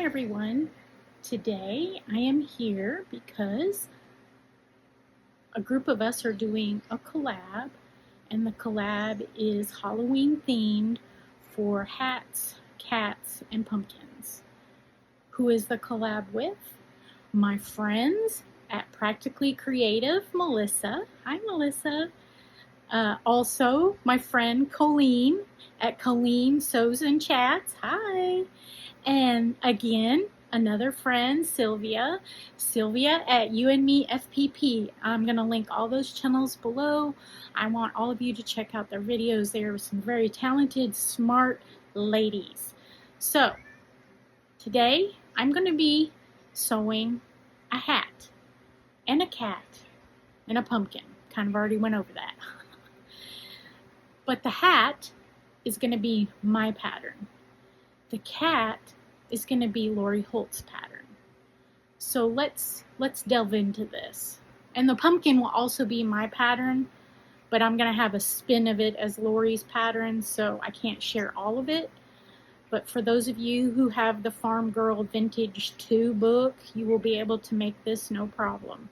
Hi everyone. Today I am here because a group of us are doing a collab, and the collab is Halloween themed for hats, cats, and pumpkins. Who is the collab with? My friends at Practically Creative, Melissa. Hi Melissa. Also, my friend Colleen at Colleen Sews and Chats. Hi. And again, another friend, Sylvia. Sylvia at You and Me FPP. I'm going to link all those channels below. I want all of you to check out their videos. They are some very talented, smart ladies. So, today I'm going to be sewing a hat and a cat and a pumpkin. Kind of already went over that. But the hat is going to be my pattern. The cat is going to be Lori Holt's pattern. So let's delve into this. And the pumpkin will also be my pattern, but I'm going to have a spin of it as Lori's pattern, so I can't share all of it. But for those of you who have the Farm Girl Vintage 2 book, you will be able to make this no problem.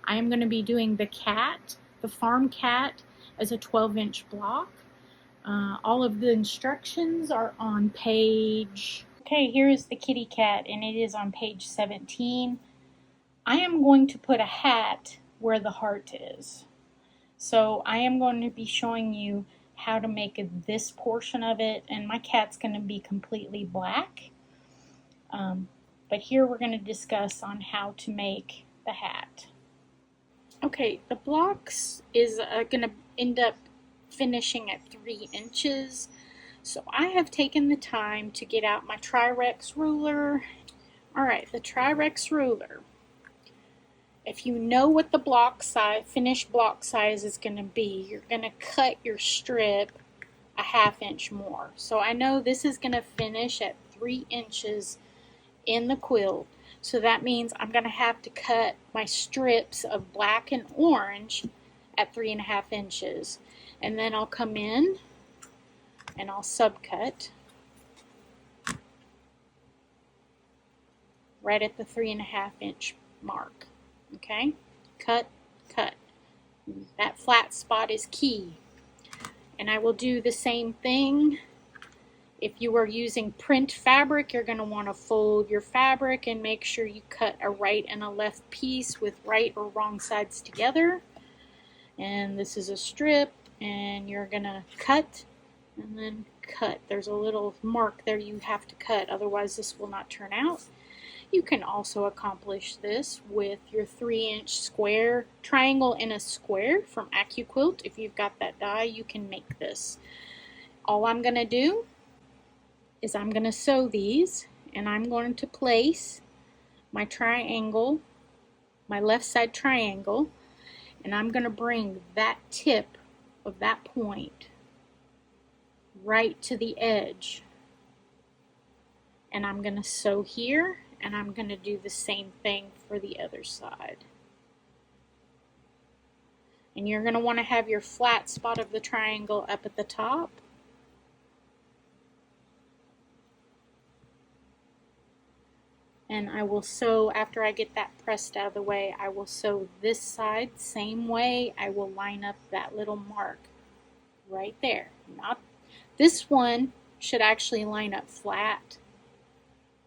I am going to be doing the cat, the farm cat, as a 12-inch block. All of the instructions are on page... Okay, here is the kitty cat, and it is on page 17. I am going to put a hat where the heart is. So I am going to be showing you how to make this portion of it, and my cat's going to be completely black. But here we're going to discuss on how to make the hat. Okay, the blocks is going to end up finishing at 3 inches. So I have taken the time to get out my Tri-Rex ruler. Alright, the Tri-Rex ruler. If you know what the block size, finished block size is going to be, you're going to cut your strip a 1/2 inch more. So I know this is going to finish at 3 inches in the quilt. So that means I'm going to have to cut my strips of black and orange at 3.5 inches. And then I'll come in and I'll subcut right at the 3.5 inch mark. Okay, cut, cut. That flat spot is key. And I will do the same thing. If you are using print fabric, you're going to want to fold your fabric and make sure you cut a right and a left piece with right or wrong sides together. And this is a strip, and you're going to cut and then cut. There's a little mark there you have to cut, otherwise this will not turn out. You can also accomplish this with your 3-inch square, triangle in a square from AccuQuilt. If you've got that die, you can make this. All I'm going to do is I'm going to sew these, and I'm going to place my triangle, my left side triangle, and I'm going to bring that tip of that point right to the edge. And I'm going to sew here, and I'm going to do the same thing for the other side. And you're going to want to have your flat spot of the triangle up at the top. And I will sew, after I get that pressed out of the way, I will sew this side same way. I will line up that little mark right there. Not this one should actually line up flat,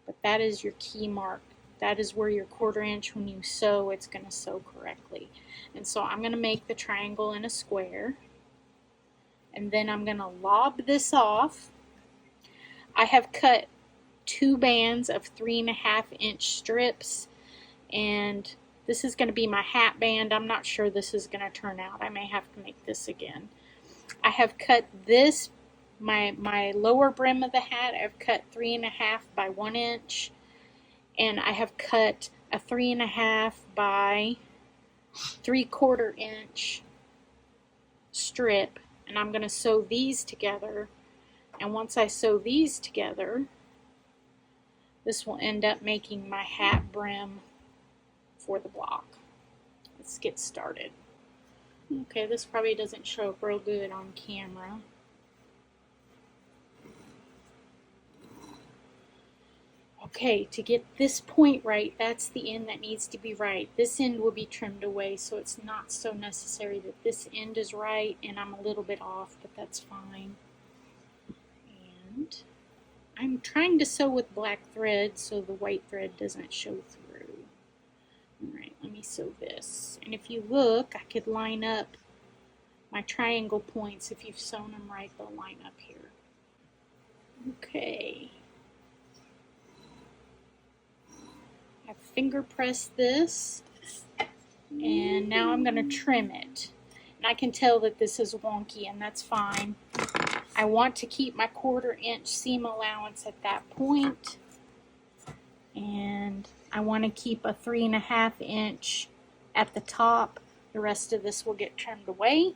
but that is your key mark. That is where your 1/4 inch, when you sew, it's going to sew correctly. And so I'm going to make the triangle in a square, and then I'm going to lob this off. I have cut 2 bands of 3.5 inch strips, and this is going to be my hat band. I'm not sure this is going to turn out. I may have to make this again. I have cut this, my lower brim of the hat, I've cut 3.5 by 1 inch, and I have cut a 3.5 by 3/4 inch strip, and I'm going to sew these together. And once I sew these together, this will end up making my hat brim for the block. Let's get started. Okay, this probably doesn't show up real good on camera. Okay, to get this point right, that's the end that needs to be right. This end will be trimmed away, so it's not so necessary that this end is right, and I'm a little bit off, but that's fine. And I'm trying to sew with black thread so the white thread doesn't show through. Alright, let me sew this. And if you look, I could line up my triangle points. If you've sewn them right, they'll line up here. Okay. I've finger pressed this, and now I'm going to trim it. And I can tell that this is wonky, and that's fine. I want to keep my 1/4 inch seam allowance at that point, and I want to keep a 3.5 inch at the top. The rest of this will get trimmed away.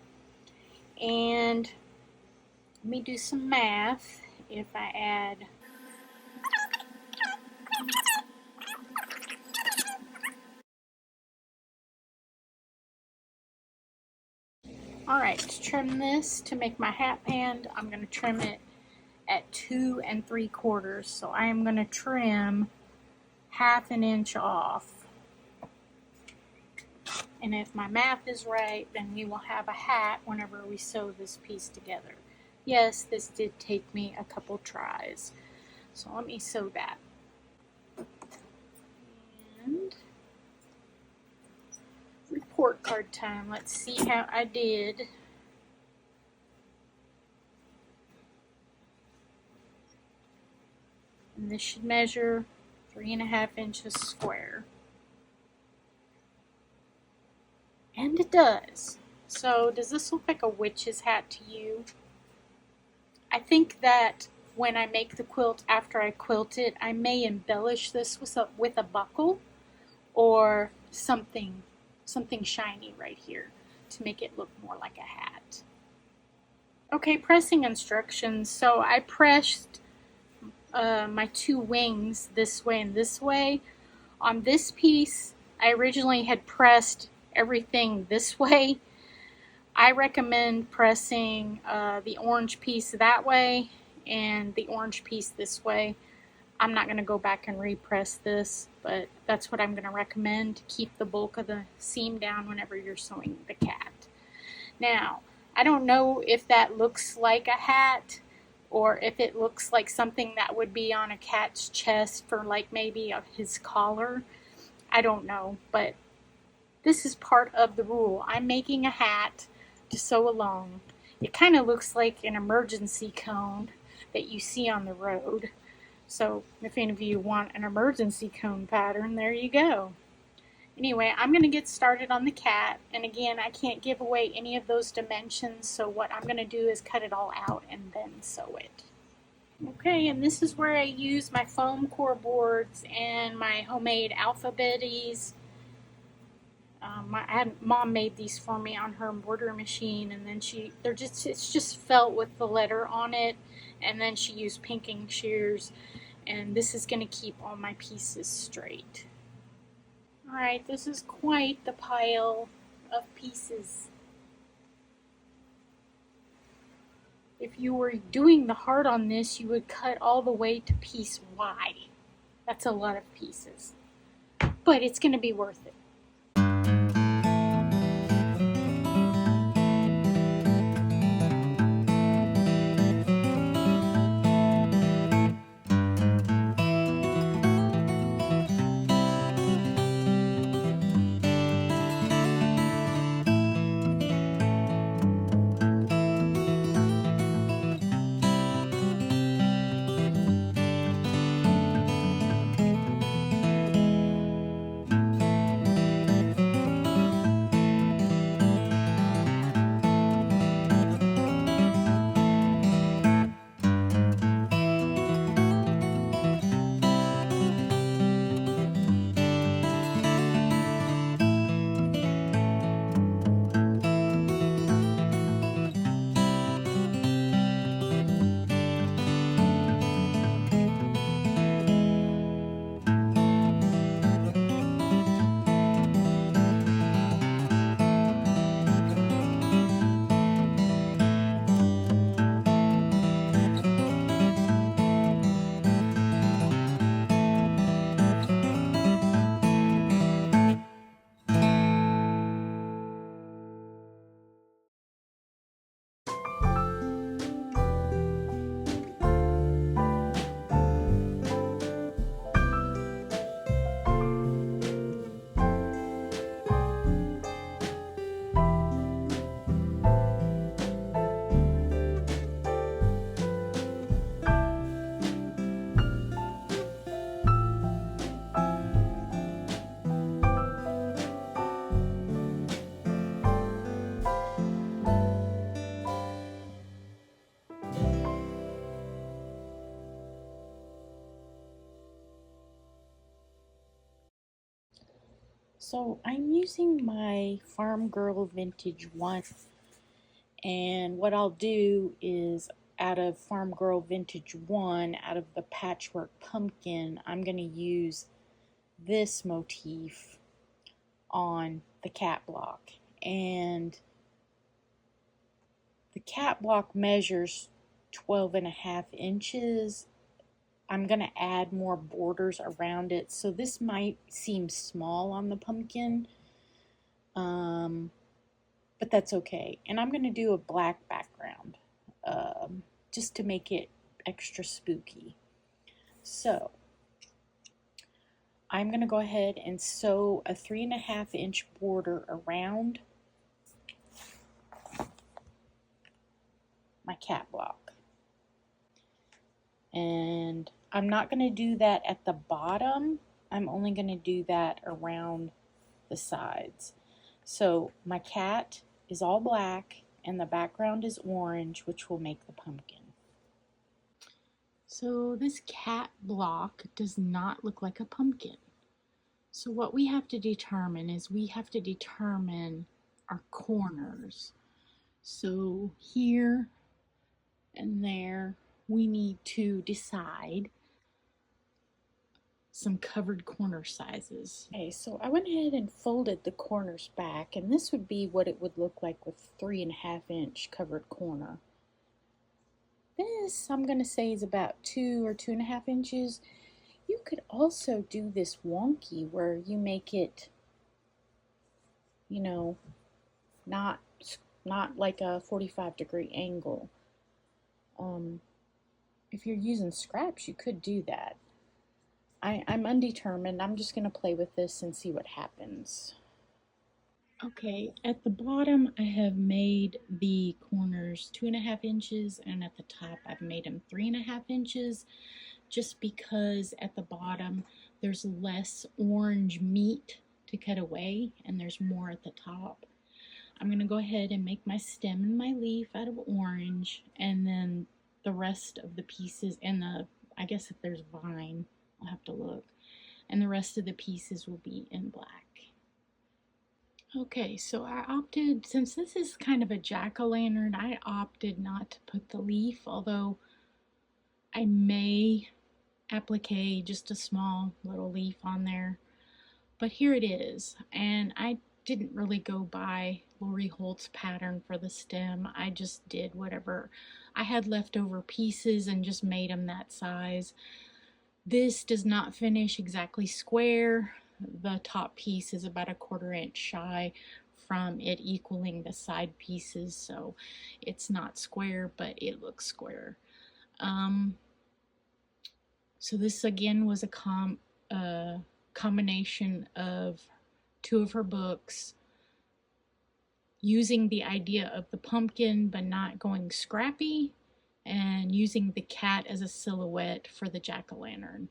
And let me do some math. If I add Alright, to trim this, to make my hat band, I'm going to trim it at 2 3/4. So I am going to trim 1/2 inch off. And if my math is right, then we will have a hat whenever we sew this piece together. Yes, this did take me a couple tries. So let me sew that. And report card time. Let's see how I did. And this should measure 3.5 inches square. And it does. So does this look like a witch's hat to you? I think that when I make the quilt after I quilt it, I may embellish this with a buckle or something shiny right here to make it look more like a hat. Okay, pressing instructions. So I pressed my 2 wings this way and this way. On this piece, I originally had pressed everything this way. I recommend pressing the orange piece that way and the orange piece this way. I'm not going to go back and repress this, but that's what I'm going to recommend to keep the bulk of the seam down whenever you're sewing the cat. Now, I don't know if that looks like a hat or if it looks like something that would be on a cat's chest for like maybe his collar. I don't know, but this is part of the rule. I'm making a hat to sew along. It kind of looks like an emergency cone that you see on the road. So if any of you want an emergency cone pattern, there you go. Anyway, I'm going to get started on the cat. And again, I can't give away any of those dimensions. So what I'm going to do is cut it all out and then sew it. Okay, and this is where I use my foam core boards and my homemade alphabetties. Mom made these for me on her embroidery machine, and then it's just felt with the letter on it, and then she used pinking shears, and this is going to keep all my pieces straight. Alright, this is quite the pile of pieces. If you were doing the heart on this, you would cut all the way to piece Y. That's a lot of pieces, but it's going to be worth it. So I'm using my Farm Girl Vintage one, and what I'll do is out of Farm Girl Vintage 1, out of the patchwork pumpkin, I'm going to use this motif on the cat block. And the cat block measures 12.5 inches. I'm going to add more borders around it, so this might seem small on the pumpkin, but that's okay. And I'm going to do a black background just to make it extra spooky. So I'm going to go ahead and sew a 3.5 inch border around my cat block. And I'm not going to do that at the bottom. I'm only going to do that around the sides. So my cat is all black and the background is orange, which will make the pumpkin. So this cat block does not look like a pumpkin. So what we have to determine is we have to determine our corners. So here and there, we need to decide some covered corner sizes. Okay, so I went ahead and folded the corners back, and this would be what it would look like with 3.5 inch covered corner. This, I'm going to say, is about 2 or 2.5 inches. You could also do this wonky where you make it, you know, not like a 45-degree angle. If you're using scraps, you could do that. I'm undetermined. I'm just going to play with this and see what happens. Okay, at the bottom I have made the corners 2.5 inches, and at the top I've made them 3.5 inches, just because at the bottom there's less orange meat to cut away and there's more at the top. I'm going to go ahead and make my stem and my leaf out of orange, and then the rest of the pieces, and I guess if there's vine, I'll have to look, and the rest of the pieces will be in black. Okay, so I opted, since this is kind of a jack-o'-lantern, I opted not to put the leaf, although I may applique just a small little leaf on there. But here it is, and I didn't really go by Lori Holt's pattern for the stem. I just did whatever I had leftover pieces and just made them that size. This does not finish exactly square. The top piece is about 1/4 inch shy from it equaling the side pieces, so it's not square, but it looks square. So this again was a combination of 2 of her books, using the idea of the pumpkin but not going scrappy, and using the cat as a silhouette for the jack-o'-lantern.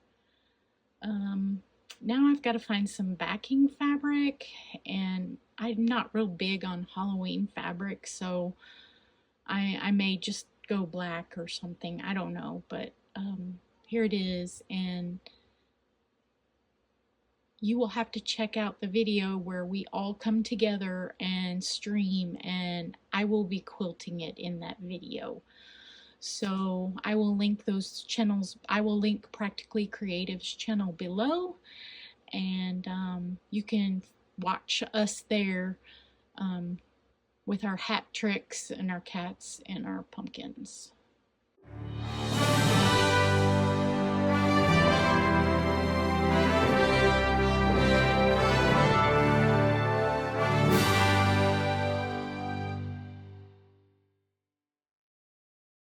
Now I've got to find some backing fabric, and I'm not real big on Halloween fabric, so I may just go black or something. I don't know, but here it is, and you will have to check out the video where we all come together and stream, and I will be quilting it in that video. So I will link those channels. I will link Practically Creative's channel below, and you can watch us there with our hat tricks and our cats and our pumpkins.